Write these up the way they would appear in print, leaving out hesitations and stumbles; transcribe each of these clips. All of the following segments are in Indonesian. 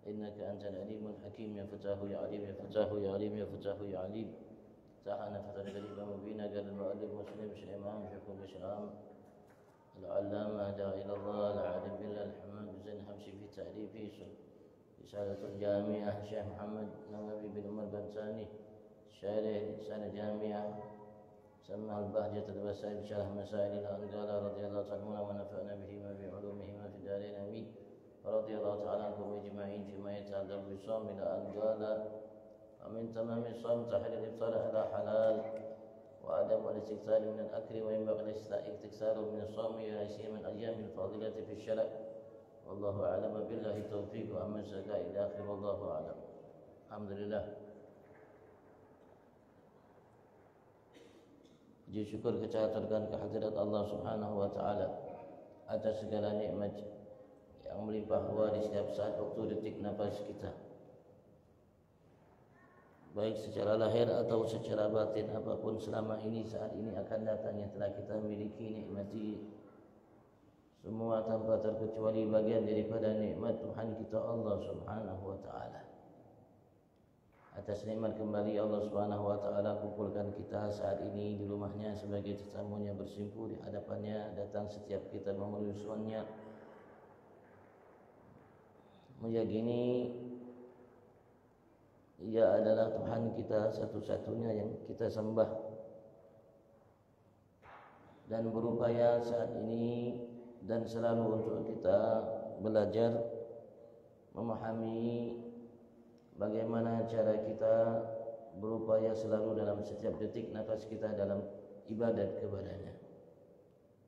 إنك أنت العليم الحكيم. يا فتاه يا عليم، يا فتاه يا عليم، يا فتاه يا عليم. فتحنا فتحا قريبا مبينا. قال المؤلف مسلم مش الإمام في كل شام العلامة داعي إلى الله العالم بالله الحماد زين حمشي في تعريفه رسالة الجامعة الشيخ محمد نووي بن عمر بن ثاني شارح رسالة جامعة سمى البهجة الوسائل شرح مسائل الأنقال رضي الله تعالى ونفعنا بهما بعلومهما في الدارين آمين. ورضي الله تعالى عنكم أجمعين فيما يتعلق بالصوم إلى أنقال. ومن تمام الصوم تحرير الإفطار على حلال وعدم الاستكثار من الأكل، وينبغي الاستكثار من الصوم إلى سيما الأيام الفاضلة في الشرع. والله أعلم بالله التوفيق. وأما الزكاة إلى آخره والله أعلم. الحمد لله. Puji syukur kita aturkan kehadirat Allah Subhanahu wa taala atas segala nikmat yang melimpah ruah di setiap saat waktu detik nafas kita, baik secara lahir atau secara batin. Apapun selama ini, saat ini, akan datang yang telah kita miliki, nikmati semua tanpa terkecuali bagian daripada nikmat Tuhan kita Allah Subhanahu wa taala. Atas nikmat kembali Allah Subhanahu wa taala kumpulkan kita saat ini di rumahnya sebagai tetamunya, bersimpuh di hadapannya, datang setiap kita memenuhi sunnahnya, meyakini Ia adalah Tuhan kita satu-satunya yang kita sembah, dan berupaya saat ini dan selalu untuk kita belajar memahami bagaimana cara kita berupaya selalu dalam setiap detik nafas kita dalam ibadat kepadanya.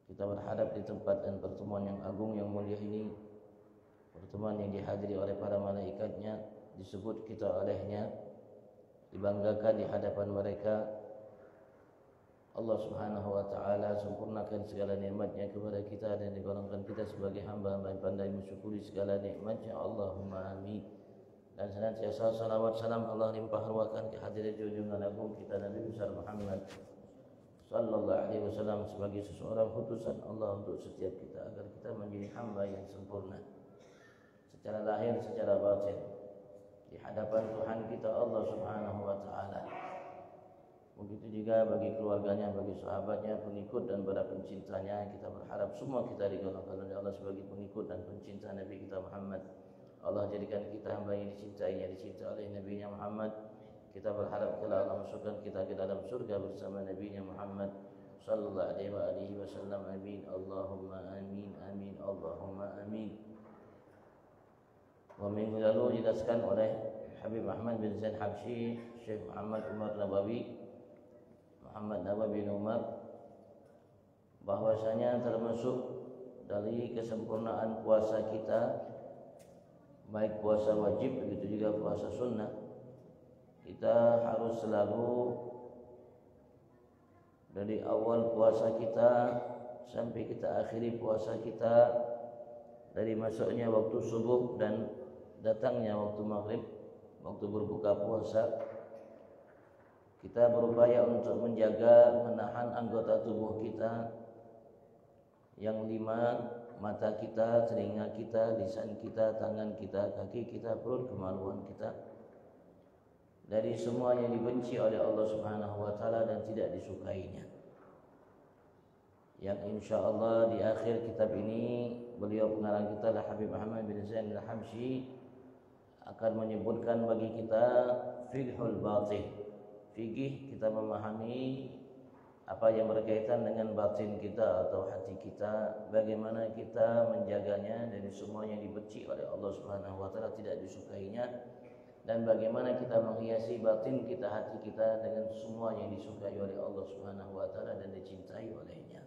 Kita berharap di tempat dan pertemuan yang agung yang mulia ini, pertemuan yang dihadiri oleh para malaikatnya, disebut kita olehnya, dibanggakan di hadapan mereka. Allah Subhanahu wa taala sempurnakan segala nikmatnya kepada kita dan digolongkan kita sebagai hamba-hamba yang pandai mensyukuri segala nikmatnya. Allahumma amin. Dan senantiasa salawat salam Allah limpah ruahkan kehadiran junjungan agung kita Nabi besar Muhammad sallallahu alaihi wasallam sebagai seseorang utusan Allah untuk setiap kita, agar kita menjadi hamba yang sempurna secara lahir, secara batin di hadapan Tuhan kita Allah Subhanahu wa taala. Begitu juga bagi keluarganya, bagi sahabatnya, pengikut dan para pencintanya. Kita berharap semua kita digolongkan oleh Allah sebagai pengikut dan pencinta Nabi kita Muhammad. Allah jadikan kita hamba yang dicintainya, dicinta oleh Nabi Muhammad. Kita berharap kalau Allah masukkan kita ke dalam surga bersama Nabi Muhammad sallallahu alaihi wasallam. Amin. Allahumma amin. Amin. Allahumma amin. Minggu lalu dijelaskan oleh Habib Ahmad bin Zain Habsyi, Syekh Muhammad Umar Nawawi, Muhammad Nawawi bin Umar, bahwasanya termasuk dari kesempurnaan puasa kita, baik puasa wajib begitu juga puasa sunnah, kita harus selalu dari awal puasa kita sampai kita akhiri puasa kita, dari masuknya waktu subuh dan datangnya waktu maghrib, waktu berbuka puasa, kita berupaya untuk menjaga, menahan anggota tubuh kita yang 5, mata kita, telinga kita, lisan kita, tangan kita, kaki kita, perut, kemaluan kita, dari semua yang dibenci oleh Allah Subhanahu wa taala dan tidak disukainya. Yang insyaallah di akhir kitab ini beliau pengarang kita Habib Muhammad bin Zain Al-Habsyi akan menyebutkan bagi kita fiqhul batin, fikih kita memahami apa yang berkaitan dengan batin kita atau hati kita, bagaimana kita menjaganya dari semua yang dibenci oleh Allah Subhanahu wa taala, tidak disukainya, dan bagaimana kita menghiasi batin kita, hati kita dengan semua yang disukai oleh Allah Subhanahu wa taala dan dicintai olehnya.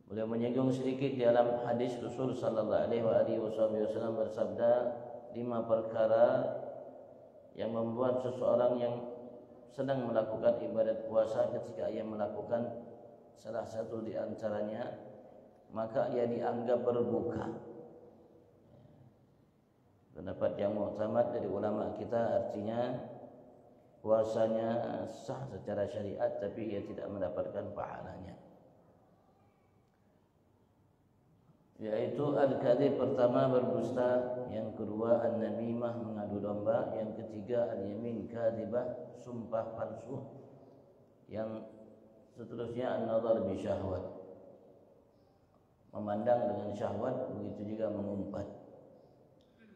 Beliau menyinggung sedikit di dalam hadis Rasul sallallahu alaihi wasallam bersabda, 5 perkara yang membuat seseorang yang sedang melakukan ibadat puasa, ketika ia melakukan salah satu di antaranya, maka ia dianggap berbuka. Pendapat yang muktamad dari ulama kita artinya puasanya sah secara syariat, tapi ia tidak mendapatkan pahalanya. yaitu al-kadzib, pertama berdusta, yang kedua an-namimah mengadu domba, yang ketiga al-yamin kadzibah sumpah palsu, yang seterusnya an-nazar bi syahwat memandang dengan syahwat, begitu juga mengumpat.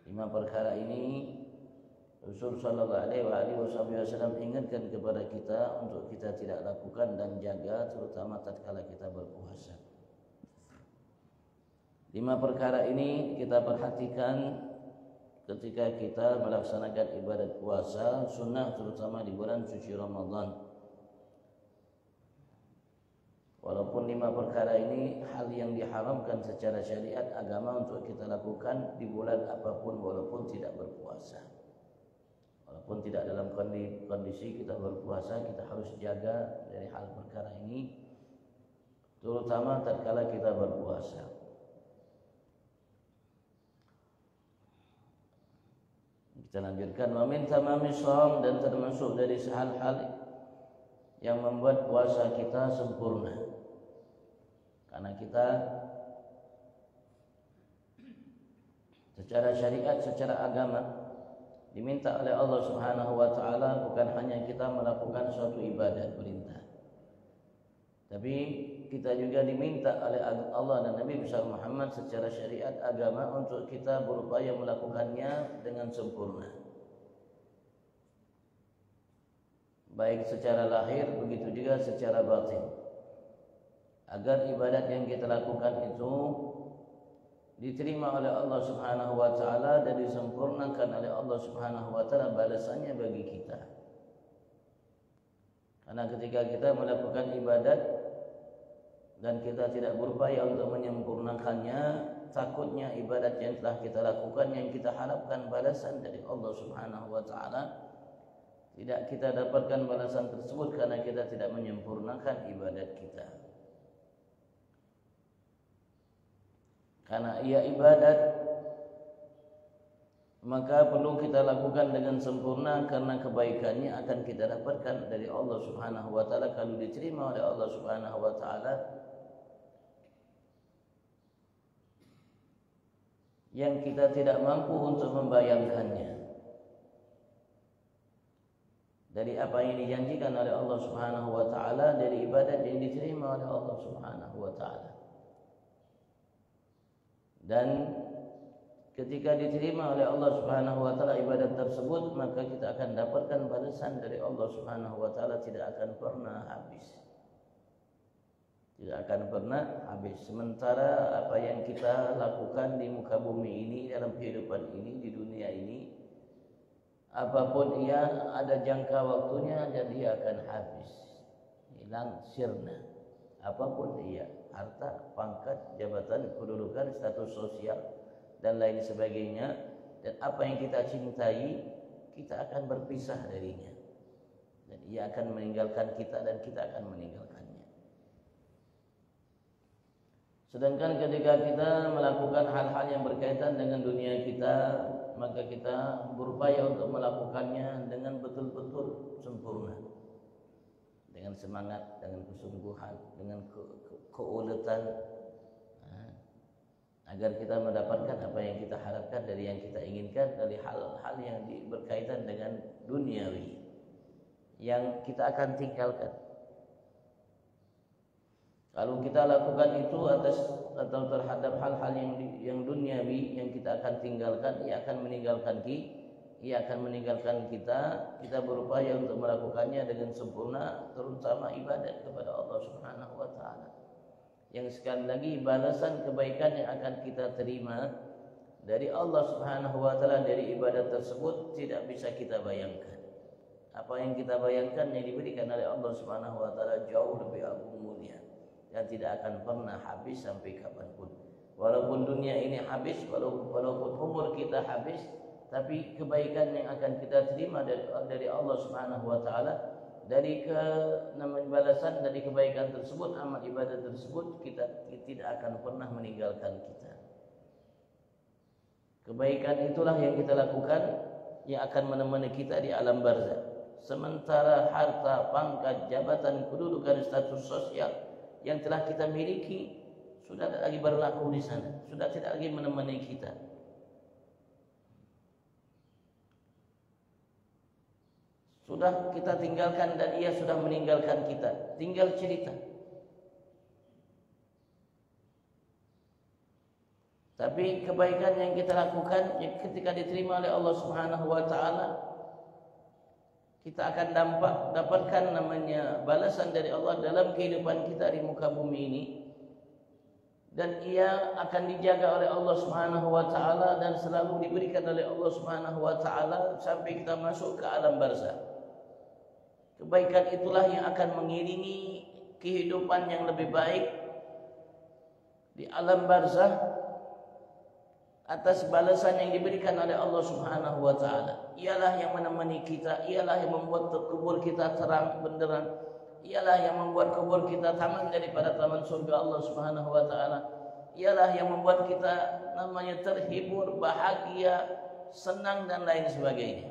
5 perkara ini Rasul sallallahu alaihi wasallam ingatkan kepada kita untuk kita tidak lakukan dan jaga, terutama tatkala kita berpuasa. 5 perkara ini kita perhatikan ketika kita melaksanakan ibadat puasa sunnah, terutama di bulan suci Ramadan. Walaupun 5 perkara ini hal yang diharamkan secara syariat agama untuk kita lakukan di bulan apapun walaupun tidak berpuasa. Walaupun tidak dalam kondisi kita berpuasa, kita harus jaga dari hal perkara ini, terutama tatkala kita berpuasa. Kita lanjutkan, wa min tamami shaum, dan termasuk dari hal-hal yang membuat puasa kita sempurna. Karena kita secara syariat, secara agama diminta oleh Allah Subhanahu wa taala bukan hanya kita melakukan suatu ibadat perintah, tapi kita juga diminta oleh Allah dan Nabi besar Muhammad secara syariat agama untuk kita berupaya melakukannya dengan sempurna, baik secara lahir begitu juga secara batin, agar ibadat yang kita lakukan itu diterima oleh Allah Subhanahu wa taala dan disempurnakan oleh Allah Subhanahu wa taala balasannya bagi kita. Karena ketika kita melakukan ibadat dan kita tidak berupaya untuk menyempurnakannya, takutnya ibadat yang telah kita lakukan yang kita harapkan balasan dari Allah Subhanahu wa taala, tidak kita dapatkan balasan tersebut karena kita tidak menyempurnakan ibadat kita. Karena ia ibadat, maka perlu kita lakukan dengan sempurna, karena kebaikannya akan kita dapatkan dari Allah Subhanahu wa taala kalau diterima oleh Allah Subhanahu wa taala, yang kita tidak mampu untuk membayangkannya dari apa yang dijanjikan oleh Allah Subhanahu wa taala dari ibadat yang diterima oleh Allah Subhanahu wa taala. Dan ketika diterima oleh Allah Subhanahu wa taala ibadat tersebut, maka kita akan dapatkan balasan dari Allah Subhanahu wa taala tidak akan pernah habis. Tidak akan pernah habis. Sementara apa yang kita lakukan di muka bumi ini, dalam kehidupan ini, di dunia ini, apapun ia ada jangka waktunya dan dia akan habis, hilang, sirna. Apapun ia, harta, pangkat, jabatan, kedudukan, status sosial dan lain sebagainya, dan apa yang kita cintai, kita akan berpisah darinya, dan ia akan meninggalkan kita dan kita akan meninggalkannya. Sedangkan ketika kita melakukan hal-hal yang berkaitan dengan dunia kita, maka kita berupaya untuk melakukannya dengan betul-betul sempurna, dengan semangat, dengan kesungguhan, dengan keuletan, agar kita mendapatkan apa yang kita harapkan dari yang kita inginkan, dari hal-hal yang berkaitan dengan duniawi yang kita akan tinggalkan. Kalau kita lakukan itu atau terhadap hal-hal yang duniawi yang kita akan tinggalkan, ia akan meninggalkan kita. Kita berupaya untuk melakukannya dengan sempurna, terutama ibadat kepada Allah Subhanahu wa taala. Yang sekali lagi balasan kebaikan yang akan kita terima dari Allah Subhanahu wa taala dari ibadat tersebut tidak bisa kita bayangkan. Apa yang kita bayangkan yang diberikan oleh Allah Subhanahu wa taala jauh lebih agung mulia dan tidak akan pernah habis sampai kapanpun. Walaupun dunia ini habis, walaupun umur kita habis, tapi kebaikan yang akan kita terima dari Allah Subhanahu wa taala, dari balasan dari kebaikan tersebut, amal ibadah tersebut, kita tidak akan pernah meninggalkan kita. Kebaikan itulah yang kita lakukan yang akan menemani kita di alam barzakh. Sementara harta, pangkat, jabatan, kedudukan, status sosial yang telah kita miliki sudah tidak lagi berlaku di sana, sudah tidak lagi menemani kita. Sudah kita tinggalkan dan ia sudah meninggalkan kita. Tinggal cerita. Tapi kebaikan yang kita lakukan ketika diterima oleh Allah Subhanahu wa taala, kita akan dapatkan namanya balasan dari Allah dalam kehidupan kita di muka bumi ini. Dan ia akan dijaga oleh Allah Subhanahu wa taala dan selalu diberikan oleh Allah Subhanahu wa taala sampai kita masuk ke alam barzakh. Kebaikan itulah yang akan mengiringi kehidupan yang lebih baik di alam barzakh atas balasan yang diberikan oleh Allah Subhanahu wa taala. Ialah yang menemani kita, ialah yang membuat kubur kita terang benderang, ialah yang membuat kubur kita taman daripada taman surga Allah Subhanahu wa taala. Ialah yang membuat kita namanya terhibur, bahagia, senang dan lain sebagainya.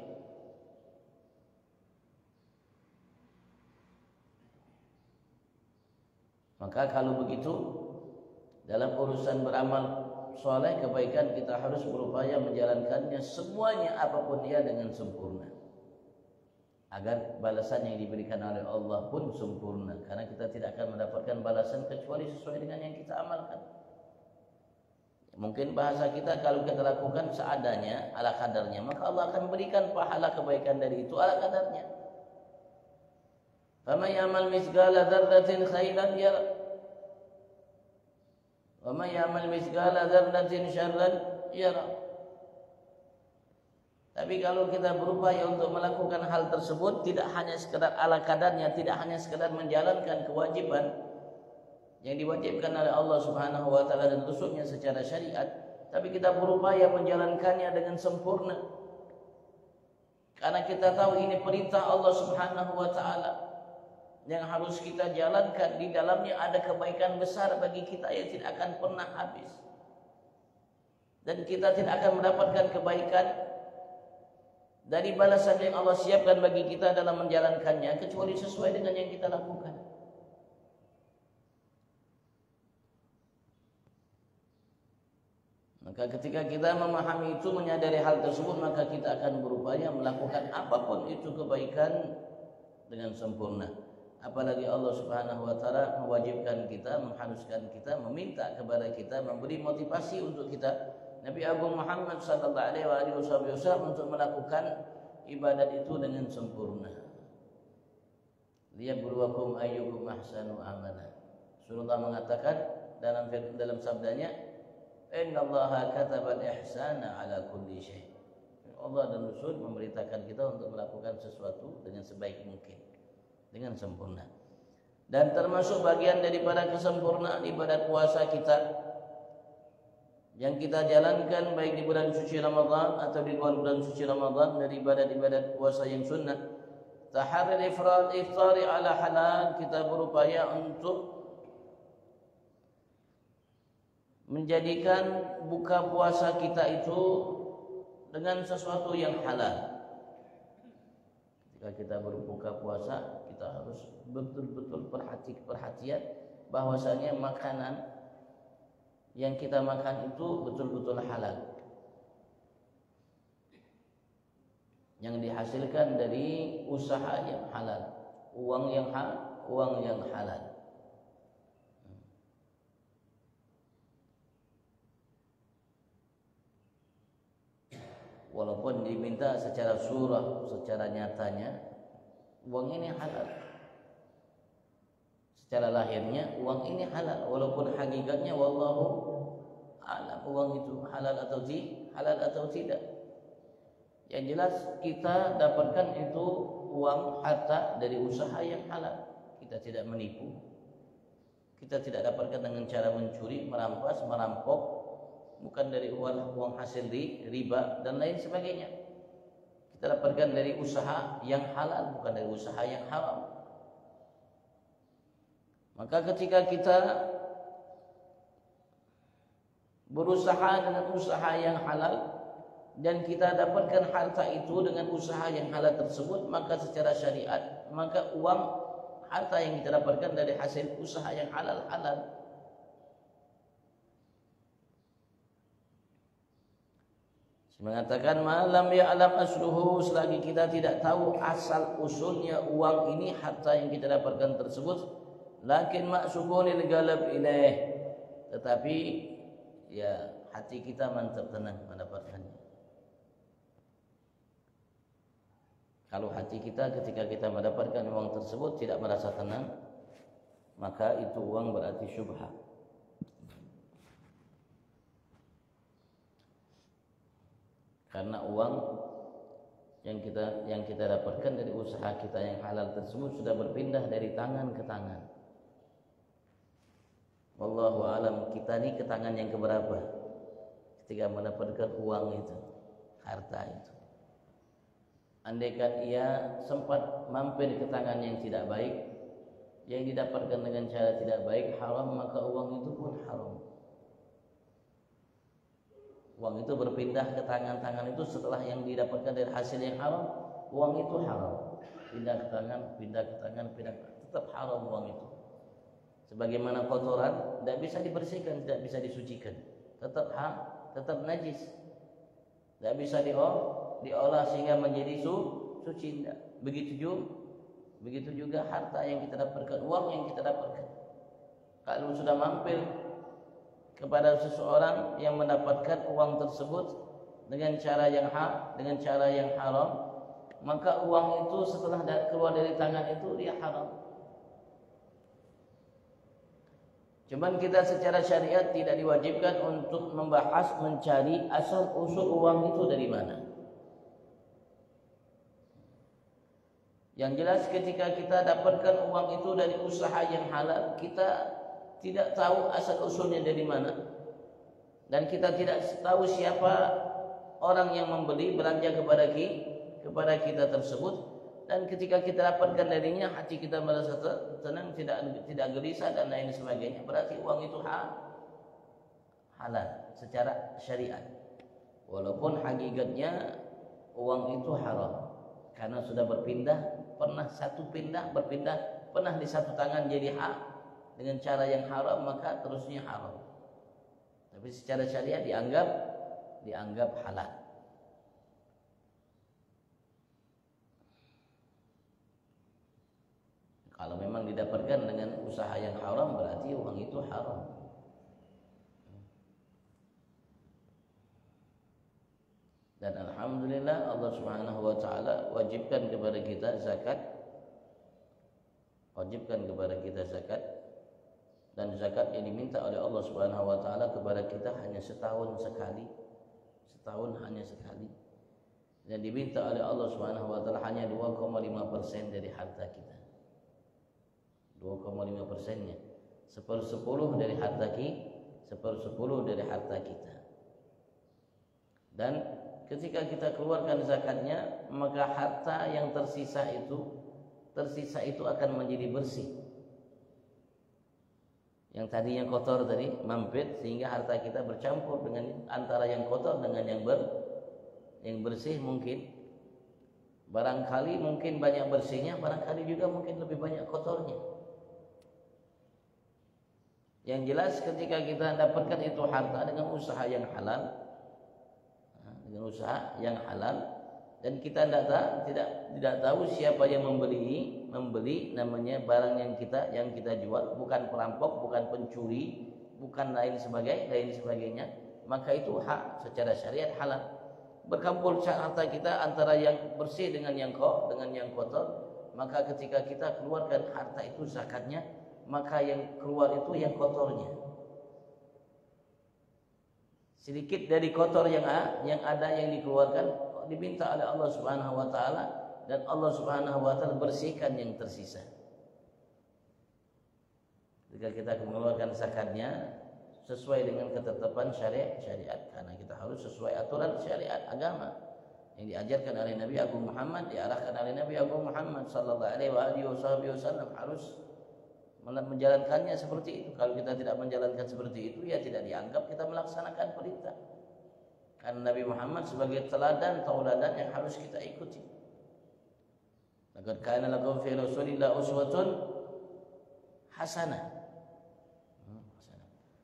Maka kalau begitu, dalam urusan beramal soleh kebaikan kita harus berupaya menjalankannya semuanya apapun dia dengan sempurna, agar balasan yang diberikan oleh Allah pun sempurna. Karena kita tidak akan mendapatkan balasan kecuali sesuai dengan yang kita amalkan. Mungkin bahasa kita kalau kita lakukan seadanya, ala kadarnya, maka Allah akan berikan pahala kebaikan dari itu ala kadarnya. Faman ya'mal mithqala dzarratin khairan yara wa man ya'mal mithqala dzarratin syarran yara. Tapi kalau kita berupaya untuk melakukan hal tersebut tidak hanya sekedar ala kadarnya, tidak hanya sekedar menjalankan kewajiban yang diwajibkan oleh Allah Subhanahu wa taala dan Rasulnya secara syariat, tapi kita berupaya menjalankannya dengan sempurna. Karena kita tahu ini perintah Allah Subhanahu wa taala yang harus kita jalankan, di dalamnya ada kebaikan besar bagi kita yang tidak akan pernah habis. Dan kita tidak akan mendapatkan kebaikan dari balasan yang Allah siapkan bagi kita dalam menjalankannya kecuali sesuai dengan yang kita lakukan. Maka ketika kita memahami itu, menyadari hal tersebut, maka kita akan berupaya melakukan apapun itu kebaikan dengan sempurna. Apalagi Allah Subhanahu wa taala mewajibkan kita, mengharuskan kita, meminta kepada kita, memberi motivasi untuk kita, Nabi Agung Muhammad sallallahu alaihi wasallam untuk melakukan ibadat itu dengan sempurna. Liyabluwakum ayyukum ahsanu amala. Rasulullah mengatakan dalam sabdanya, innallaha katabal ihsana ala kulli syai'. Allah dan Rasul memberitakan kita untuk melakukan sesuatu dengan sebaik mungkin, dengan sempurna. Dan termasuk bagian daripada kesempurnaan ibadat puasa kita yang kita jalankan baik di bulan suci Ramadan atau di luar bulan suci Ramadan, dari ibadat-ibadat puasa yang sunnah, tahrir iftari ala halal. Kita berupaya untuk menjadikan buka puasa kita itu dengan sesuatu yang halal. Ketika kita berbuka puasa, kita harus betul-betul perhatian bahwasanya makanan yang kita makan itu betul-betul halal, yang dihasilkan dari usaha yang halal, uang yang halal. Walaupun diminta secara surah, secara nyatanya uang ini halal, secara lahirnya uang ini halal, walaupun hakikatnya wallahu a'lam uang itu halal atau tidak. Yang jelas kita dapatkan itu uang harta dari usaha yang halal. Kita tidak menipu, kita tidak dapatkan dengan cara mencuri, merampas, merampok, bukan dari uang hasil riba dan lain sebagainya. Kita dapatkan dari usaha yang halal, bukan dari usaha yang haram. Maka ketika kita berusaha dengan usaha yang halal dan kita dapatkan harta itu dengan usaha yang halal tersebut, maka secara syariat, maka uang harta yang kita dapatkan dari hasil usaha yang halal. Mengatakan malam ya'lam asluhu, selagi kita tidak tahu asal usulnya uang ini, harta yang kita dapatkan tersebut, lakin ma'sukunil galab ilaih, tetapi ya hati kita mantap tenang mendapatkannya. Kalau hati kita ketika kita mendapatkan uang tersebut tidak merasa tenang, maka itu uang berarti syubhat. Karena uang yang kita dapatkan dari usaha kita yang halal tersebut sudah berpindah dari tangan ke tangan. Wallahu alam, kita ini ke tangan yang keberapa ketika mendapatkan uang itu, harta itu. Andaikan ia sempat mampir ke tangan yang tidak baik, yang didapatkan dengan cara tidak baik, haram, maka uang itu pun haram. Uang itu berpindah ke tangan-tangan itu setelah yang didapatkan dari hasil yang haram, uang itu haram. Pindah ke tangan, tetap haram uang itu. Sebagaimana kotoran tidak bisa dibersihkan, tidak bisa disucikan, tetap najis. Tidak bisa diolah sehingga menjadi suci. Begitu juga harta yang kita dapatkan, uang yang kita dapatkan. Kalau sudah mampir kepada seseorang yang mendapatkan uang tersebut dengan cara yang haram, maka uang itu setelah keluar dari tangan itu dia haram. Cuman kita secara syariat tidak diwajibkan untuk membahas mencari asal usul uang itu dari mana. Yang jelas ketika kita dapatkan uang itu dari usaha yang halal, kita tidak tahu asal usulnya dari mana, dan kita tidak tahu siapa orang yang membeli belanja kepada kita tersebut. Dan ketika kita dapatkan darinya, hati kita merasa tenang, tidak gelisah dan lain sebagainya, berarti uang itu halal secara syariat, walaupun hakikatnya uang itu haram karena sudah pernah di satu tangan jadi dengan cara yang haram, maka terusnya haram. Tapi secara syariat dianggap halal. Kalau memang didapatkan dengan usaha yang haram, berarti uang itu haram. Dan alhamdulillah Allah Subhanahu wa taala wajibkan kepada kita zakat. Dan zakat yang diminta oleh Allah Subhanahu wa taala kepada kita hanya setahun hanya sekali. Dan diminta oleh Allah Subhanahu wa taala hanya 2,5% dari harta kita. 2,5%-nya. 1/10 dari harta kita. Dan ketika kita keluarkan zakatnya, maka harta yang tersisa itu akan menjadi bersih. Yang tadinya kotor tadi mampir, sehingga harta kita bercampur dengan antara yang kotor dengan yang bersih. Mungkin barangkali mungkin banyak bersihnya, barangkali juga mungkin lebih banyak kotornya. Yang jelas ketika kita dapatkan itu harta dengan usaha yang halal, dan kita tidak tahu siapa yang membeli namanya barang yang kita jual, bukan perampok, bukan pencuri, bukan lain sebagainya, maka itu hak secara syariat halal. Bercampur harta kita antara yang bersih dengan yang kotor, maka ketika kita keluarkan harta itu zakatnya, maka yang keluar itu yang kotornya. Sedikit dari kotor yang ada yang dikeluarkan diminta oleh Allah Subhanahu wa taala, dan Allah Subhanahu wa taala bersihkan yang tersisa. Jika kita mengeluarkan zakatnya sesuai dengan ketetapan syariat, karena kita harus sesuai aturan syariat agama yang diajarkan oleh Nabi Agung Muhammad, diarahkan oleh Nabi Agung Muhammad sallallahu alaihi wasallam, harus menjalankannya seperti itu. Kalau kita tidak menjalankan seperti itu, ya tidak dianggap kita melaksanakan perintah. Karena Nabi Muhammad sebagai tauladan yang harus kita ikuti. Laqad kana lakum fi Rasulillah uswatun hasanah.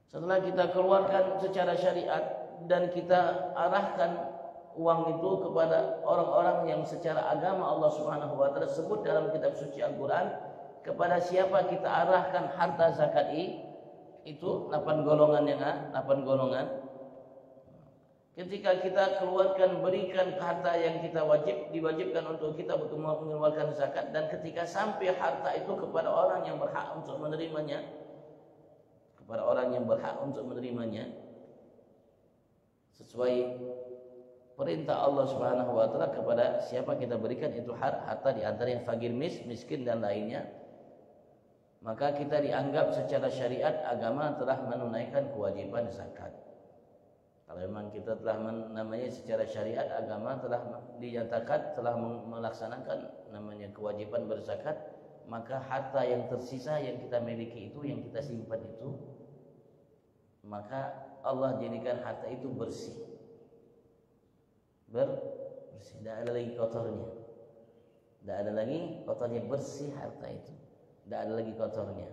Setelah kita keluarkan secara syariat dan kita arahkan uang itu kepada orang-orang yang secara agama Allah Subhanahu wa taala sebut dalam kitab suci Al-Qur'an, kepada siapa kita arahkan harta zakat itu 8 golongan yang 8 golongan. Ketika kita keluarkan, berikan harta yang kita diwajibkan untuk kita mengeluarkan zakat, dan ketika sampai harta itu kepada orang yang berhak untuk menerimanya, sesuai perintah Allah Subhanahu wa taala, kepada siapa kita berikan itu harta, di antara yang fakir, miskin dan lainnya, maka kita dianggap secara syariat agama telah menunaikan kewajiban zakat. Kalau memang kita telah namanya secara syariat agama telah dinyatakan telah melaksanakan namanya kewajiban berzakat, maka harta yang tersisa yang kita miliki itu, yang kita simpan itu, maka Allah jadikan harta itu bersih, tidak ada lagi kotornya, bersih harta itu, tidak ada lagi kotornya.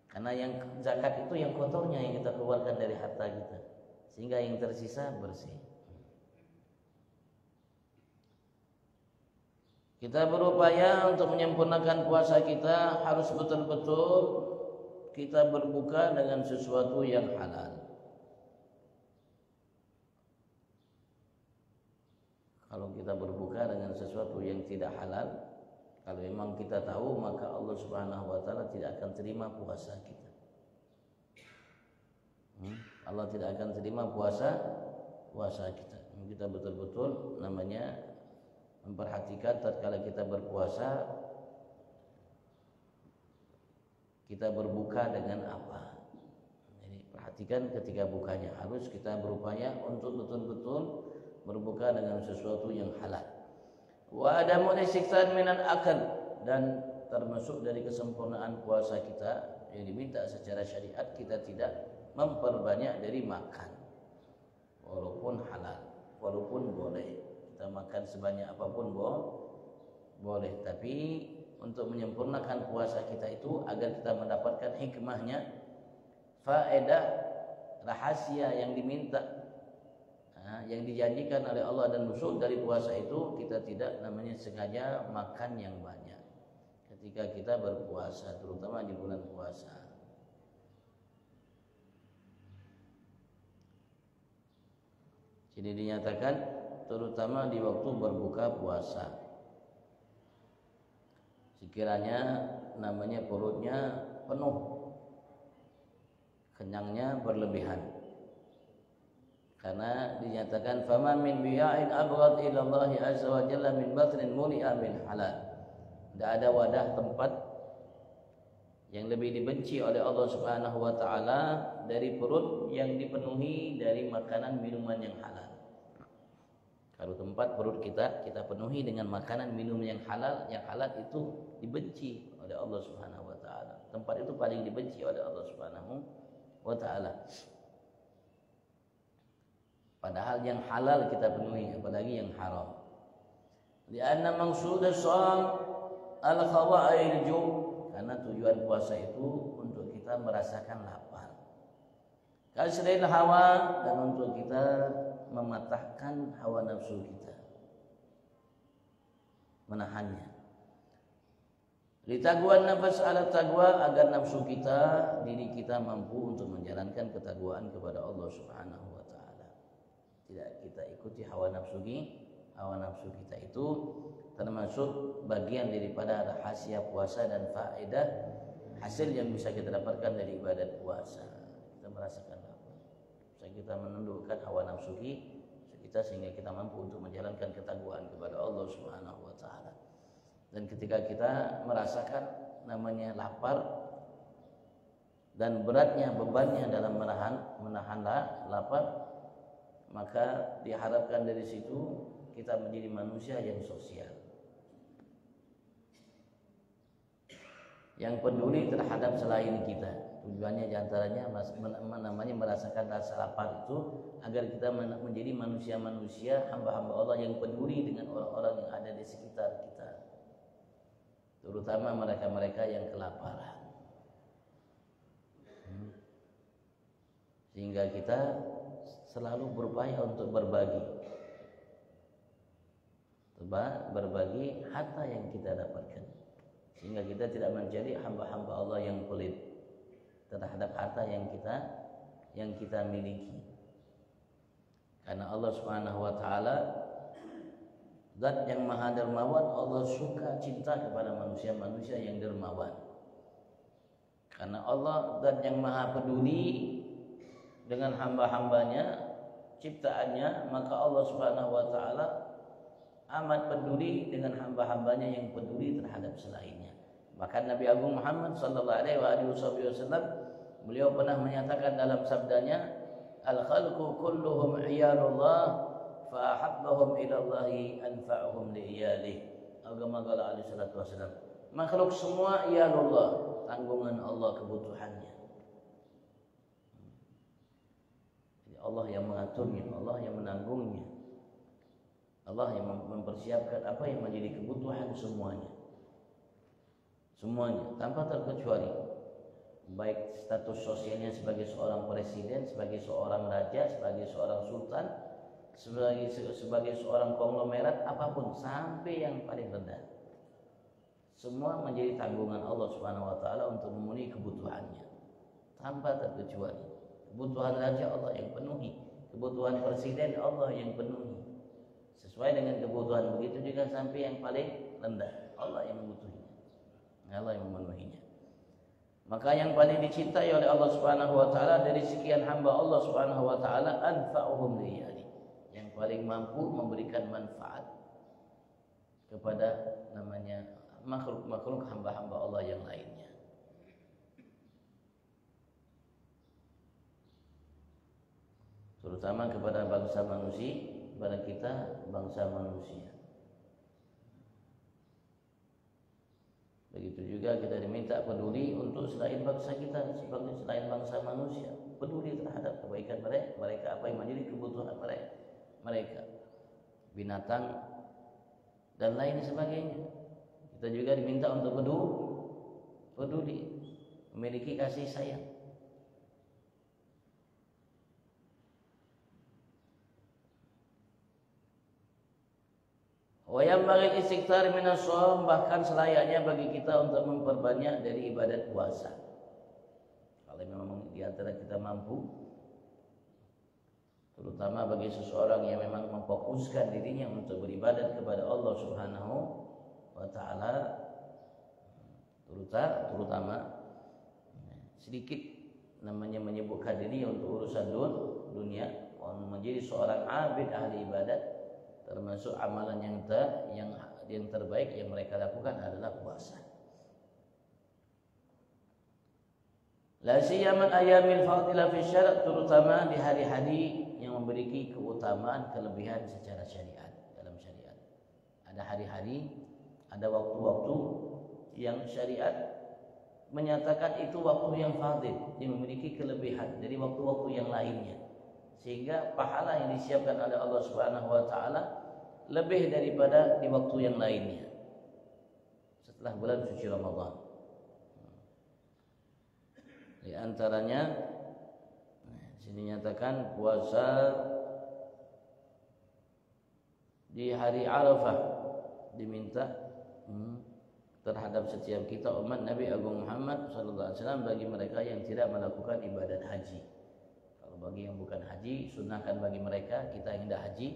Karena yang zakat itu yang kotornya yang kita keluarkan dari harta kita, sehingga yang tersisa bersih. Kita berupaya untuk menyempurnakan puasa kita, harus betul-betul kita berbuka dengan sesuatu yang halal. Kalau kita berbuka dengan sesuatu yang tidak halal, kalau memang kita tahu, maka Allah Subhanahu wa taala tidak akan terima puasa kita. Allah tidak akan terima puasa kita. Kita betul-betul namanya memperhatikan tatkala kita berpuasa, kita berbuka dengan apa. Jadi perhatikan ketika bukanya, harus kita berupaya untuk betul-betul berbuka dengan sesuatu yang halal. Wa adamu istiqsan minal akal, dan termasuk dari kesempurnaan puasa kita yang diminta secara syariat, kita tidak memperbanyak dari makan, walaupun halal, walaupun boleh kita makan sebanyak apapun boleh, tapi untuk menyempurnakan puasa kita itu agar kita mendapatkan hikmahnya, faedah, rahasia yang diminta, yang dijanjikan oleh Allah dan Rasul dari puasa itu, kita tidak namanya sengaja makan yang banyak ketika kita berpuasa, terutama di bulan puasa. Jadi dinyatakan terutama di waktu berbuka puasa, sekiranya namanya perutnya penuh, kenyangnya berlebihan, karena dinyatakan fama min biya'in abghad ila Allah azza wa jalla min batnin muli'a min halal. Tidak ada wadah tempat yang lebih dibenci oleh Allah Subhanahu wa taala dari perut yang dipenuhi dari makanan minuman yang halal. Kalau tempat perut kita penuhi dengan makanan minum yang halal itu dibenci oleh Allah Subhanahu wa taala. Tempat itu paling dibenci oleh Allah Subhanahu wa taala. Padahal yang halal kita penuhi, apalagi yang haram. Lianna maqsud as-sham al-khawa'il ju', karena tujuan puasa itu untuk kita merasakan lapar. Kasril hawa, dan untuk kita mematahkan hawa nafsu kita, menahannya. Litaqwan nafas ala taqwa, agar nafsu kita, diri kita mampu untuk menjalankan ketakwaan kepada Allah Subhanahu wa taala. Tidak kita ikuti hawa nafsu kita itu termasuk bagian daripada rahasia puasa dan faedah hasil yang bisa kita dapatkan dari ibadat puasa. Kita merasakan kita menundukkan hawa nafsu kita sehingga kita mampu untuk menjalankan ketakwaan kepada Allah Subhanahu wa taala. Dan ketika kita merasakan namanya lapar dan beratnya bebannya dalam menahan lapar, maka diharapkan dari situ kita menjadi manusia yang sosial, yang peduli terhadap selain kita. Tujuannya diantaranya namanya merasakan rasa lapar itu agar kita menjadi manusia-manusia, hamba-hamba Allah yang peduli dengan orang-orang yang ada di sekitar kita, terutama mereka-mereka yang kelaparan. Sehingga kita selalu berupaya untuk berbagi. berbagi harta yang kita dapatkan, sehingga kita tidak menjadi hamba-hamba Allah yang pelit terhadap harta yang kita miliki. Karena Allah Subhanahu wa taala Zat yang maha dermawan, Allah suka cinta kepada manusia-manusia yang dermawan. Karena Allah Zat yang maha peduli dengan hamba-hambanya, ciptaannya, maka Allah Subhanahu wa taala amat peduli dengan hamba-hambanya yang peduli terhadap selainnya. Bahkan Nabi Agung Muhammad sallallahu alaihi wasallam beliau pernah menyatakan dalam sabdanya, al-khalqu kulluhum iyalullah fa ahabbahum ila Allahi anfa'uhum li iyalih. Agama qala alaihi salatu wasallam, makhluk semua iyalullah, tanggungan Allah, kebutuhannya. Jadi Allah yang mengaturnya, Allah yang menanggungnya, Allah yang mempersiapkan apa yang menjadi kebutuhan semuanya. Semuanya tanpa terkecuali, baik status sosialnya sebagai seorang presiden, sebagai seorang raja, sebagai seorang sultan, sebagai seorang konglomerat, apapun sampai yang paling rendah, semua menjadi tanggungan Allah Subhanahu wa taala untuk memenuhi kebutuhannya tanpa terkecuali. Kebutuhan raja Allah yang penuhi, kebutuhan presiden Allah yang penuhi. Sesuai dengan kebutuhan, begitu juga sampai yang paling rendah, Allah yang membutuhinya, Allah yang memenuhinya. Maka yang paling dicintai oleh Allah Subhanahu wa taala dari sekian hamba Allah Subhanahu wa taala, anfa'uhum liyali, yang paling mampu memberikan manfaat kepada namanya makhluk-makhluk hamba-hamba Allah yang lainnya. Terutama kepada bangsa manusia, kepada kita bangsa manusia. Begitu juga kita diminta peduli untuk selain bangsa kita, sebagai selain bangsa manusia, peduli terhadap kebaikan mereka, apa yang menjadi kebutuhan mereka, binatang dan lain sebagainya. Kita juga diminta untuk peduli, memiliki kasih sayang. Wa yanbaghi istighfar minas shaum, bahkan selayaknya bagi kita untuk memperbanyak dari ibadat puasa. Kalau memang di antara kita mampu, terutama bagi seseorang yang memang memfokuskan dirinya untuk beribadat kepada Allah Subhanahu wa taala, terutama sedikit namanya menyibukkan diri untuk urusan dunia, menjadi seorang abid ahli ibadat. Termasuk amalan yang terbaik yang mereka lakukan adalah puasa. La siyaman ayyamil fadilah fi syara', terutama di hari-hari yang memiliki keutamaan kelebihan secara syariat, dalam syariat. Ada hari-hari, ada waktu-waktu yang syariat menyatakan itu waktu yang fadil, yang memiliki kelebihan dari waktu-waktu yang lainnya, sehingga pahala yang disiapkan oleh Allah Subhanahu wa taala lebih daripada di waktu yang lainnya setelah bulan suci Ramadan. Di antaranya sini nyatakan puasa di hari Arafah diminta terhadap setiap kita umat Nabi Agung Muhammad sallallahu alaihi wasallam bagi mereka yang tidak melakukan ibadat haji. Kalau bagi yang bukan haji, sunahkan bagi mereka, kita yang tidak haji,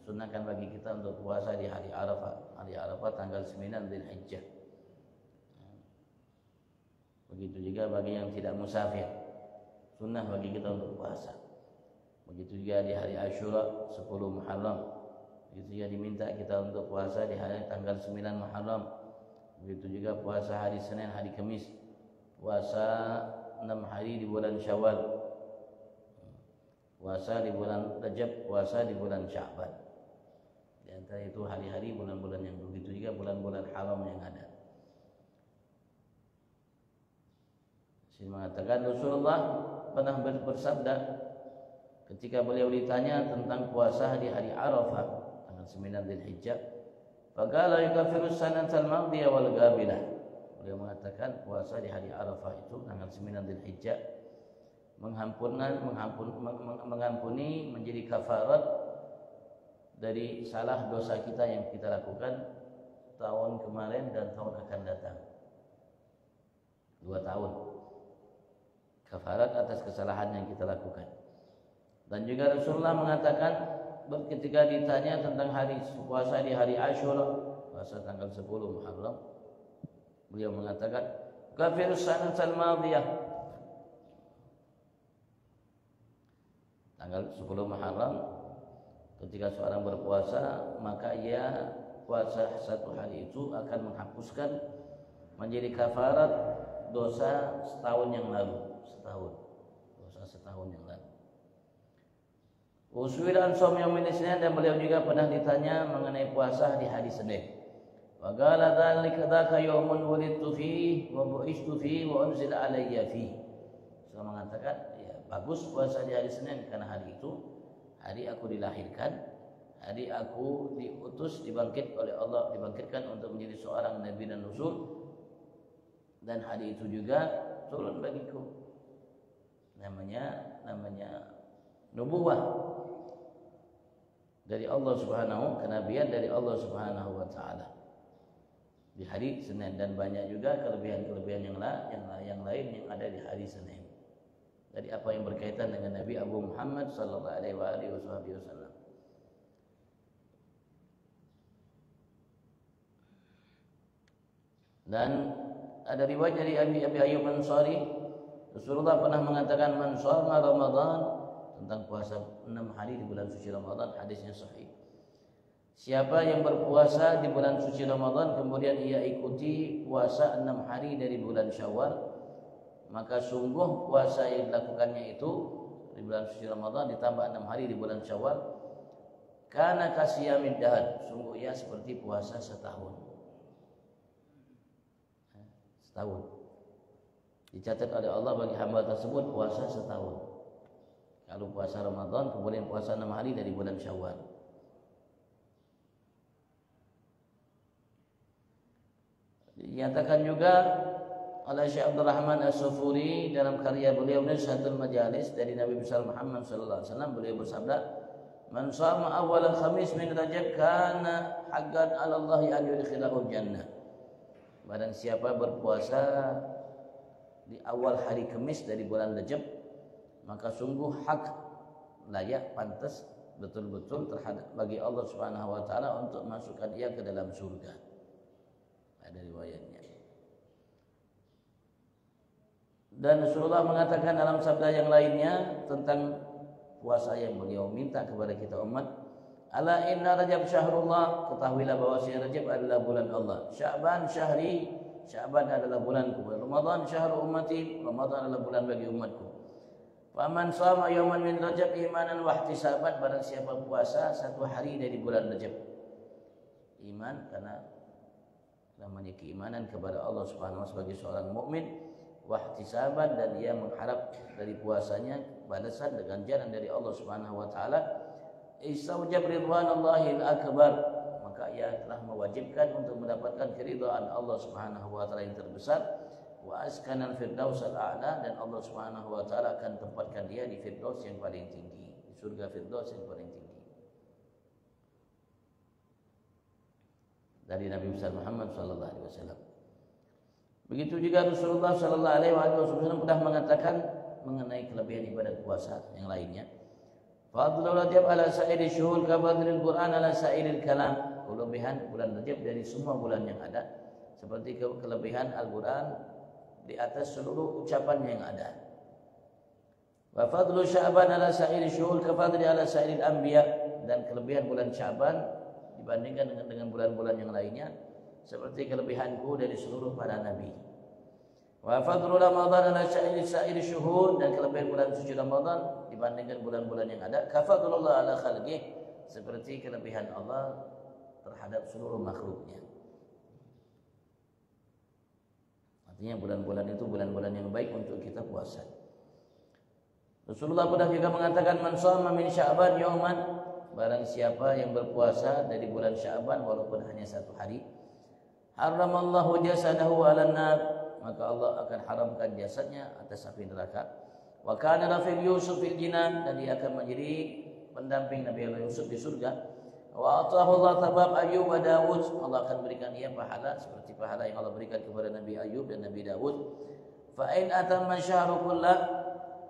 sunahkan bagi kita untuk puasa di hari Arafah. Hari Arafah tanggal 9 Dzulhijjah. Begitu juga bagi yang tidak musafir, sunnah bagi kita untuk puasa. Begitu juga di hari Asyura 10 Muharram. Begitu juga diminta kita untuk puasa di hari tanggal 9 Muharram. Begitu juga puasa hari Senin, hari Kamis. Puasa 6 hari di bulan Syawal. Puasa di bulan Rajab, puasa di bulan Sya'ban. Di antara itu hari-hari bulan-bulan yang begitu juga bulan-bulan haram yang ada. Saya mengatakan Rasulullah pernah bersabda ketika beliau ditanya tentang puasa di hari Arafah tanggal 9 Dzulhijjah, faqala yukaffiru sanatal madiyah wal qabilah. Beliau mengatakan puasa di hari Arafah itu tanggal 9 Dzulhijjah mengampuni menjadi kafarat dari salah dosa kita yang kita lakukan tahun kemarin dan tahun akan datang. 2 tahun kafarat atas kesalahan yang kita lakukan. Dan juga Rasulullah mengatakan ketika ditanya tentang hari puasa di hari Asyura, puasa tanggal 10 Muharram, beliau mengatakan kafirus sanatal madiyah, tanggal 10 Muharram ketika seorang berpuasa maka ia puasa satu hari itu akan menghapuskan menjadi kafarat dosa setahun yang lalu, dosa setahun yang lalu. Uswiran som yaumil Isnin, dan beliau juga pernah ditanya mengenai puasa di hari Senin. Wa qala dzalika yaumun wulidtu fihi wa bu'istu fihi wa unzila alayya fihi. Saya mengatakan, ya bagus puasa di hari Senin karena hari itu hari aku dilahirkan, hari aku diutus, dibangkit oleh Allah, dibangkitkan untuk menjadi seorang nabi dan rasul, dan hari itu juga turun bagiku namanya nubuwah dari Allah Subhanahu, kenabian dari Allah Subhanahu wa taala di hari Senin. Dan banyak juga kelebihan-kelebihan yang lain yang ada di hari Senin dari apa yang berkaitan dengan Nabi Abu Muhammad sallallahu alaihi wasallam. Dan ada riwayat dari Abi Ayyub Ansari, Rasulullah pernah mengatakan man shoma Ramadan, tentang puasa 6 hari di bulan suci Ramadan, hadisnya sahih. Siapa yang berpuasa di bulan suci Ramadan kemudian ia ikuti puasa 6 hari dari bulan Syawal, maka sungguh puasa yang dilakukannya itu di bulan suci Ramadan ditambah 6 hari di bulan Syawal, kana kasiyamid dahr, sungguh ia seperti puasa setahun. Dicatat oleh Allah bagi hamba tersebut puasa setahun. Kalau puasa Ramadan kemudian puasa 6 hari dari bulan Syawal. Dinyatakan juga oleh Syekh Abdul Rahman As-Sufuri dalam karya beliau Nashhatul Majalis dari Nabi besar Muhammad sallallahu alaihi wasallam, beliau bersabda, "Man shama awwal khamis min Rajab kana haqqan 'ala Allah an yudkhilahu jannah." Barang siapa berpuasa di awal hari Kamis dari bulan Rajab, maka sungguh hak, layak, pantas betul-betul terhadap bagi Allah Subhanahu wa taala untuk masukkan ia ke dalam surga. Ada riwayatnya. Dan Rasulullah mengatakan dalam sabda yang lainnya tentang puasa yang beliau minta kepada kita umat, ala inna Rajab syahrullah, ketahuilah bahwa Rajab adalah bulan Allah. Sya'ban syahri, Sya'ban adalah bulanku. Ramadan syahru ummati, Ramadan adalah bulan bagi umatku. Faman shama yawman min Rajab imanan wa ihtisaban, barang siapa puasa satu hari dari bulan Rajab, iman karena namanya keimanan kepada Allah Subhanahu wa taala sebagai seorang mukmin, wa ihtisaban, dan ia mengharap dari puasanya balasan dan ganjaran dari Allah Subhanahu wa taala, istawjab ridwanallahi al-akbar, maka ia telah mewajibkan untuk mendapatkan keridhaan Allah Subhanahu wa taala yang terbesar. Wa askanal firdaus al-a'la, dan Allah Subhanahu wa taala akan tempatkan dia di firdaus yang paling tinggi, di surga firdaus yang paling tinggi. Dari Nabi besar Muhammad sallallahu alaihi wasallam. Begitu juga Rasulullah sallallahu alaihi wasallam sudah mengatakan mengenai kelebihan ibadat puasa yang lainnya. Fadlul Rajab ala sa'iri syuhur ka fadlil Qur'an ala sa'iril kalam. Kelebihan bulan Rajab dari semua bulan yang ada seperti kelebihan Al-Qur'an di atas seluruh ucapan yang ada. Wa fadlu Sya'ban ala sa'iri syuhur ka fadli ala sa'iril anbiya, dan kelebihan bulan Sya'ban dibandingkan dengan bulan-bulan yang lainnya seperti kelebihanku dari seluruh para nabi. Wa fadlu Ramadan ala sa'iri syuhur, dan kelebihan bulan suci Ramadan dibandingkan bulan-bulan yang ada ka fadlullah ala khalqih, seperti kelebihan Allah terhadap seluruh makhluknya. Artinya bulan-bulan itu bulan-bulan yang baik untuk kita puasa. Rasulullah pernah juga mengatakan man shoma min Sya'ban yauman, barang siapa yang berpuasa dari bulan Sya'ban walaupun hanya satu hari, haramallahu jasadahu 'alan nar, maka Allah akan haramkan jasadnya atas api neraka. Wa kana rafiq Yusuf fil jinan, dan dia akan menjadi pendamping Nabi Allah Yusuf di surga. Wa atahu Allah thabab Ayyub wa Dawud. Allah akan berikan ia pahala seperti pahala yang Allah berikan kepada Nabi Ayyub dan Nabi Dawud. Fa in atamma syahru kullah,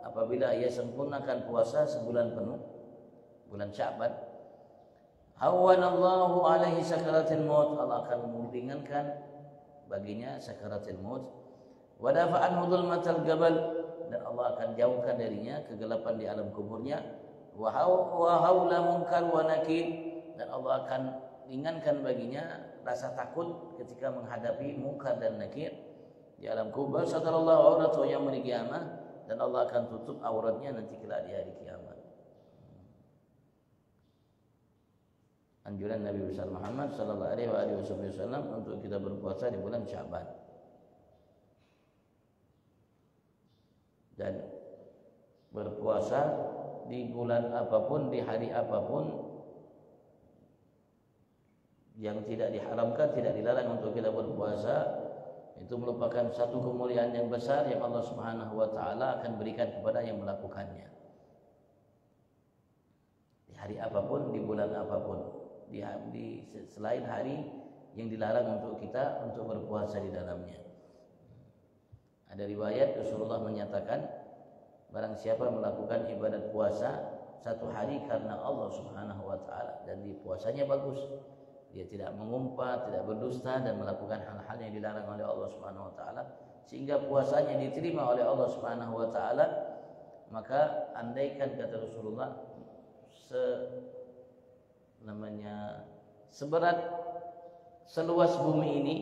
apabila ia sempurnakan puasa sebulan penuh, bulan Sya'ban, hawwanallahu alaihi sakaratil maut, Allah akan meringankan baginya sakaratil maut. Wa dafa'anhu dhulmatal jabal, dan Allah akan jauhkan darinya kegelapan di alam kuburnya. Wa haula munkar wa nakir, dan Allah akan ringankan baginya rasa takut ketika menghadapi munkar dan nakir di alam kubur. Satarallahu auratahu yaumil qiyamah, dan Allah akan tutup auratnya nanti kelak di hari kiamat. Anjuran Nabi besar Muhammad sallallahu alaihi wasallam untuk kita berpuasa di bulan Sya'ban. Dan berpuasa di bulan apapun, di hari apapun yang tidak diharamkan, tidak dilarang untuk kita berpuasa, itu merupakan satu kemuliaan yang besar yang Allah Subhanahu wa taala akan berikan kepada yang melakukannya. Di hari apapun, di bulan apapun, di selain hari yang dilarang untuk kita untuk berpuasa di dalamnya. Ada riwayat Rasulullah menyatakan, barang siapa melakukan ibadat puasa satu hari karena Allah Subhanahu wa taala dan di puasanya bagus, dia tidak mengumpat, tidak berdusta dan melakukan hal-hal yang dilarang oleh Allah Subhanahu wa taala, sehingga puasanya diterima oleh Allah Subhanahu wa taala, maka andaikan kata Rasulullah seberat seluas bumi ini,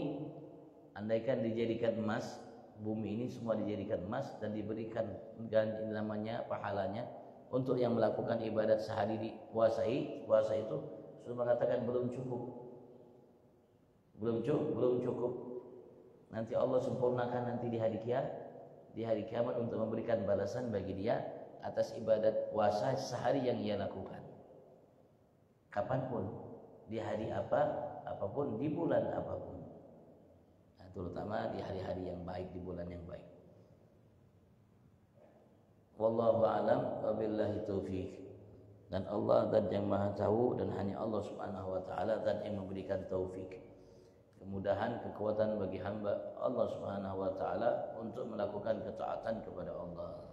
andaikan dijadikan emas, bumi ini semua dijadikan emas dan diberikan namanya pahalanya untuk yang melakukan ibadat sehari di puasa itu, sudah mengatakan belum cukup. Nanti Allah sempurnakan nanti di hari kiamat untuk memberikan balasan bagi dia atas ibadat puasa sehari yang ia lakukan. Kapanpun, di hari apapun, di bulan apapun. Nah, terutama di hari-hari yang baik, di bulan yang baik. Wallahu a'lam wa billahi taufiq. Dan Allah zat yang maha tahu, dan hanya Allah Subhanahu wa taala zat yang memberikan taufik, kemudahan, kekuatan bagi hamba Allah Subhanahu wa taala untuk melakukan ketaatan kepada Allah.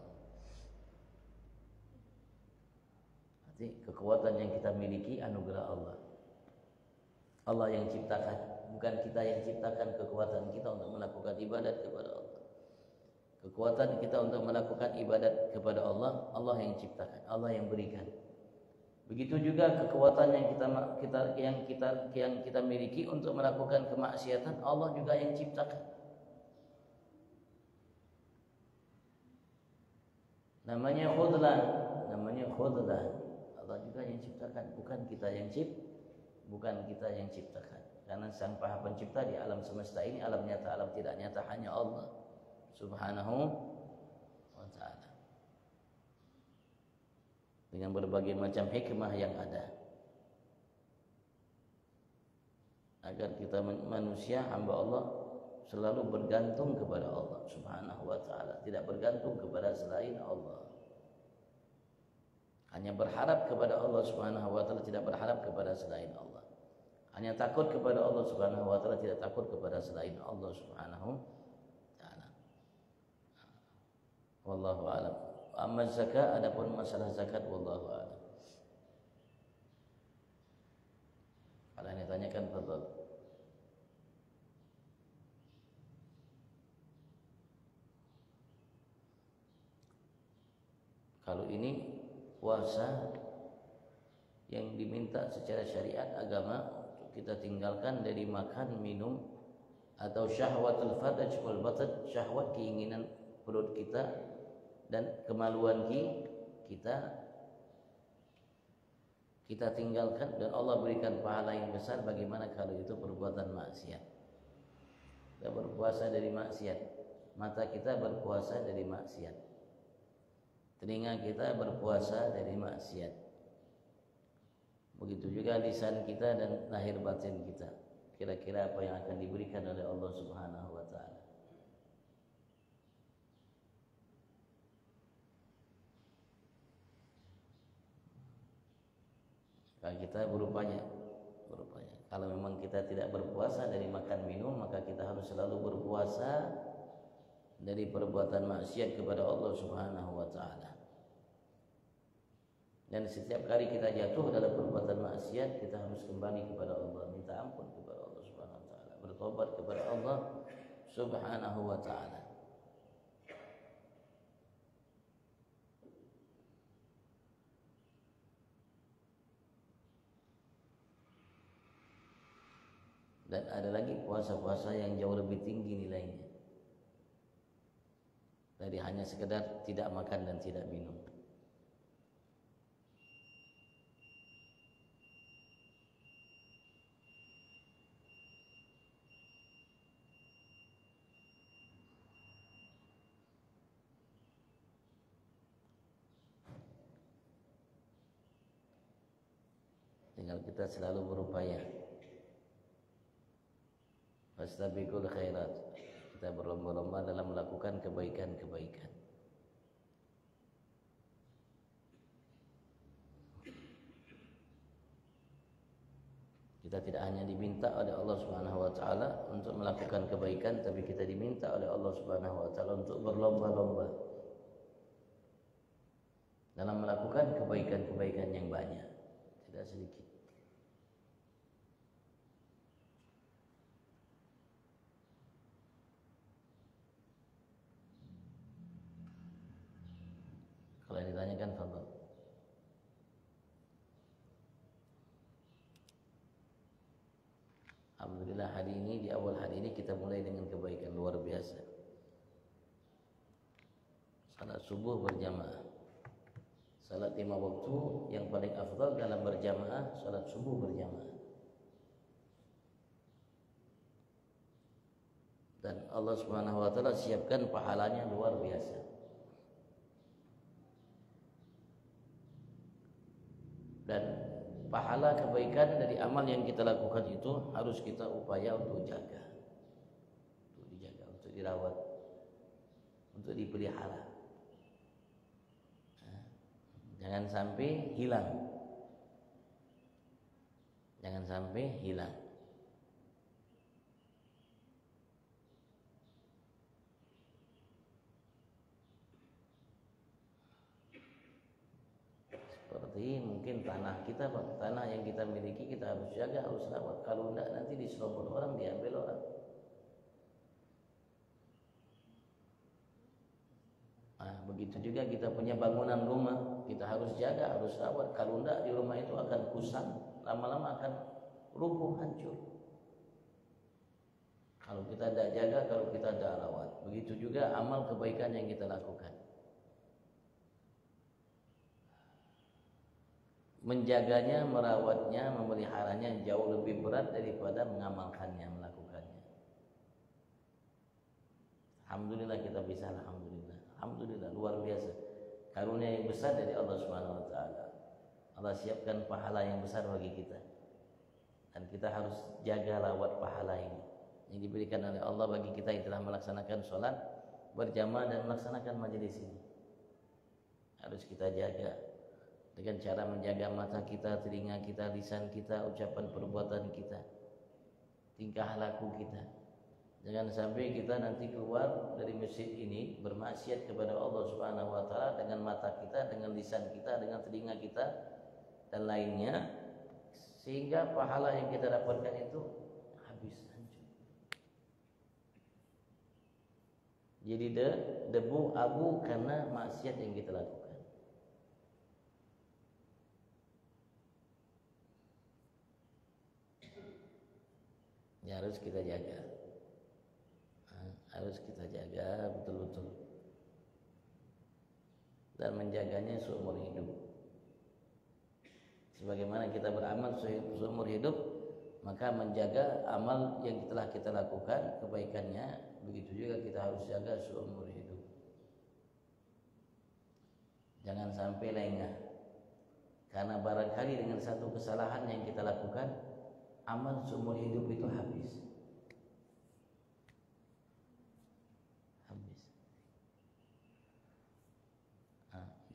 Jadi kekuatan yang kita miliki anugerah Allah. Allah yang ciptakan, bukan kita yang ciptakan kekuatan kita untuk melakukan ibadat kepada Allah. Kekuatan kita untuk melakukan ibadat kepada Allah, Allah yang ciptakan, Allah yang berikan. Begitu juga kekuatan yang kita miliki untuk melakukan kemaksiatan, Allah juga yang ciptakan. Namanya khudlan. Allah juga yang ciptakan, bukan kita yang ciptakan. Karena sang Maha Pencipta di alam semesta ini, alam nyata, alam tidak nyata, hanya Allah Subhanahu wa ta'ala, dengan berbagai macam hikmah yang ada, agar kita manusia hamba Allah selalu bergantung kepada Allah Subhanahu wa ta'ala, tidak bergantung kepada selain Allah, hanya berharap kepada Allah Subhanahu wa ta'ala, tidak berharap kepada selain Allah, hanya takut kepada Allah Subhanahu wa ta'ala, tidak takut kepada selain Allah Subhanahu wa ta'ala. Wallahu a'lam. Amma zakat, adapun masalah zakat, wallahu a'lam. Kalau yang ditanyakan, betul. Kalau ini puasa yang diminta secara syariat agama untuk kita tinggalkan dari makan, minum, atau syahwatul farj wal batn, syahwat keinginan perut kita dan kemaluan kita tinggalkan, dan Allah berikan pahala yang besar. Bagaimana kalau itu perbuatan maksiat? Kita berpuasa dari maksiat, mata kita berpuasa dari maksiat, telinga kita berpuasa dari maksiat, begitu juga lisan kita dan lahir batin kita. Kira-kira apa yang akan diberikan oleh Allah Subhanahu wa ta'ala? Kalau kita berupaya berupaya. Kalau memang kita tidak berpuasa dari makan minum, maka kita harus selalu berpuasa dari perbuatan maksiat kepada Allah Subhanahu wa taala. Dan setiap kali kita jatuh dalam perbuatan maksiat, kita harus kembali kepada Allah, minta ampun kepada Allah Subhanahu wa taala, bertobat kepada Allah Subhanahu wa taala. Dan ada lagi puasa-puasa yang jauh lebih tinggi nilainya dari hanya sekedar tidak makan dan tidak minum. Tinggal kita selalu berupaya. Fastabiqul khairat. Kita berlomba-lomba dalam melakukan kebaikan-kebaikan. Kita tidak hanya diminta oleh Allah Subhanahu wa taala untuk melakukan kebaikan, tapi kita diminta oleh Allah Subhanahu wa taala untuk berlomba-lomba dalam melakukan kebaikan-kebaikan yang banyak, tidak sedikit. Kalau ditanyakan, fadhal. Alhamdulillah, hari ini, di awal hari ini kita mulai dengan kebaikan luar biasa. Salat subuh berjamaah. Salat 5 waktu yang paling afdal dalam berjamaah, salat subuh berjamaah. Dan Allah Subhanahu wa taala siapkan pahalanya luar biasa. Dan pahala kebaikan dari amal yang kita lakukan itu harus kita upaya untuk jaga, untuk dijaga, untuk dirawat, untuk dipelihara. Jangan sampai hilang. Jangan sampai hilang. Seperti mungkin tanah kita, tanah yang kita miliki kita harus jaga, harus rawat. Kalau tidak nanti diserobot orang, diambil orang. Nah, begitu juga kita punya bangunan rumah, kita harus jaga, harus rawat. Kalau tidak di rumah itu akan kusam, lama-lama akan rubuh, hancur. Kalau kita tidak jaga, kalau kita tidak rawat. Begitu juga amal kebaikan yang kita lakukan. Menjaganya, merawatnya, memeliharanya jauh lebih berat daripada mengamalkannya, melakukannya. Alhamdulillah kita bisa, alhamdulillah. Alhamdulillah, luar biasa. Karunia yang besar dari Allah Subhanahu wa taala. Allah siapkan pahala yang besar bagi kita. Dan kita harus jaga, rawat pahala ini yang diberikan oleh Allah bagi kita yang telah melaksanakan sholat berjamaah dan melaksanakan majelis ini. Harus kita jaga dengan cara menjaga mata kita, telinga kita, lisan kita, ucapan perbuatan kita, tingkah laku kita. Jangan sampai kita nanti keluar dari masjid ini bermaksiat kepada Allah Subhanahu wa taala dengan mata kita, dengan lisan kita, dengan telinga kita dan lainnya, sehingga pahala yang kita dapatkan itu habis, hancur. Jadi debu abu karena maksiat yang kita lakukan. Ya, harus kita jaga. Harus kita jaga betul-betul. Dan menjaganya seumur hidup. Sebagaimana kita beramal seumur hidup, maka menjaga amal yang telah kita lakukan, kebaikannya, begitu juga kita harus jaga seumur hidup. Jangan sampai lengah. Karena barangkali dengan satu kesalahan yang kita lakukan, amal seumur hidup itu habis.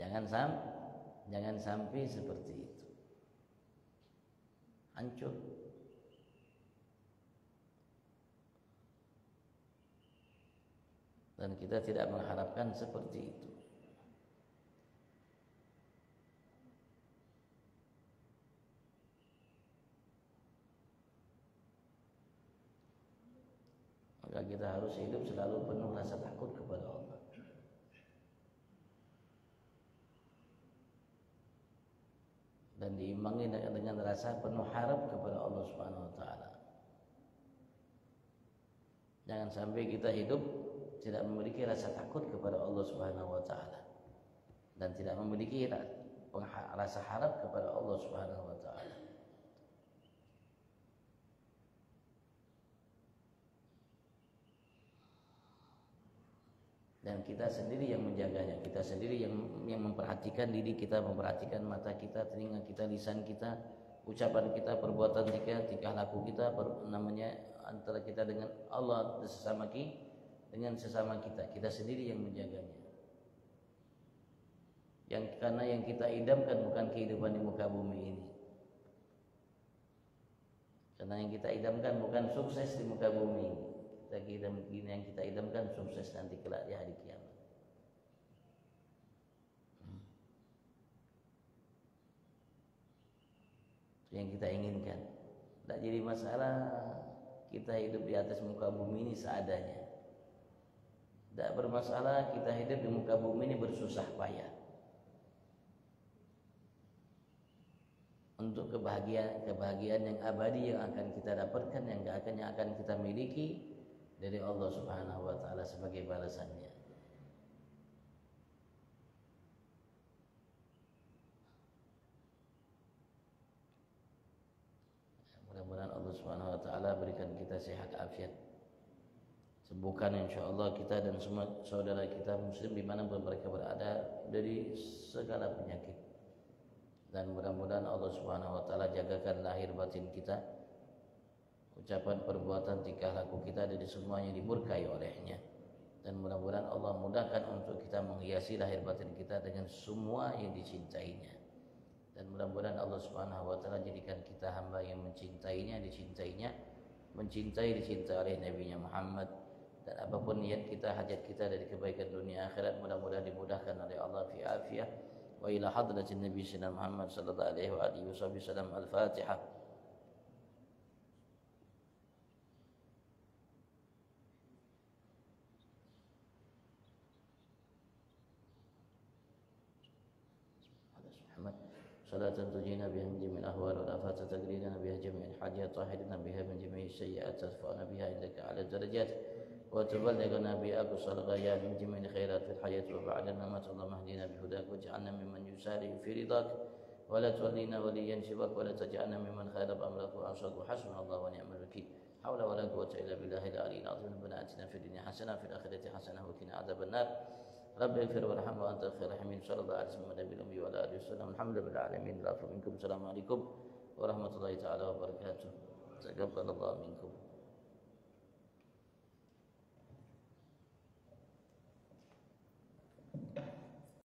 Jangan sampai seperti itu. hancur. Dan kita tidak mengharapkan seperti itu. Maka kita harus hidup selalu penuh rasa takut kepada Allah. Dan diimbangi dengan rasa penuh harap kepada Allah Subhanahu wa taala. Jangan sampai kita hidup tidak memiliki rasa takut kepada Allah Subhanahu wa taala dan tidak memiliki rasa harap kepada Allah Subhanahu wa taala. Dan kita sendiri yang menjaganya, kita sendiri yang memperhatikan diri kita, memperhatikan mata kita, telinga kita, lisan kita, ucapan kita, perbuatan kita, tingkah laku kita, antara kita dengan Allah dengan sesama kita sendiri yang menjaganya. Karena yang kita idamkan bukan kehidupan di muka bumi ini. Karena yang kita idamkan bukan sukses di muka bumi ini. Yang kita idamkan sukses nanti kelak di hari kiamat. Yang kita inginkan. Tak jadi masalah kita hidup di atas muka bumi ini seadanya. Tak bermasalah kita hidup di muka bumi ini bersusah payah. Untuk kebahagiaan yang abadi yang akan kita dapatkan, yang akan kita miliki dari Allah Subhanahu wa taala sebagai balasannya. Mudah-mudahan Allah Subhanahu wa taala berikan kita sehat afiat. Sembuhkan insyaallah kita dan semua saudara kita muslim dimanapun mereka berada dari segala penyakit. Dan mudah-mudahan Allah Subhanahu wa taala jagakan lahir batin kita, ucapan, perbuatan, tingkah laku kita dari semuanya dimurkai olehnya. Dan mudah-mudahan Allah mudahkan untuk kita menghiasi lahir batin kita dengan semua yang dicintainya. Dan mudah-mudahan Allah Subhanahu wa taala jadikan kita hamba yang mencintainya, dicintai oleh Nabi-Nya Muhammad. Dan apapun niat kita, hajat kita dari kebaikan dunia akhirat, mudah-mudahan dimudahkan oleh Allah fi afiyah. Wa ila hadratin Nabi sallallahu Muhammad sallallahu alaihi wa alihi wasallam. Al-Fatihah. صلاة تنجينا بها من جميع الأهوال والآفات تقرينا بها جميع الحاجات طاهرنا بها من جميع السيئات ترفعنا بها عندك على الدرجات وتبلغنا بها أقصى الغايات من جميع الخيرات في الحياة وبعد الممات. اللهم اهدنا بهداك واجعلنا ممن يسارع في رضاك ولا تولينا وليا سواك ولا تجعلنا ممن خالف أمرك وعصاك وحسبنا الله ونعم الوكيل. حول ولا قوة إلا بالله العلي العظيم. ربنا آتنا في الدنيا حسنة وفي الآخرة حسنة وقنا عذاب النار. رب اغفر وارحم وأنت خير الراحمين. صلى الله عليه وسلم النبي الأمي وعلى آله وسلم. الحمد لله العالمين. العفو منكم. السلام عليكم ورحمة الله تعالى وبركاته. تقبل الله منكم.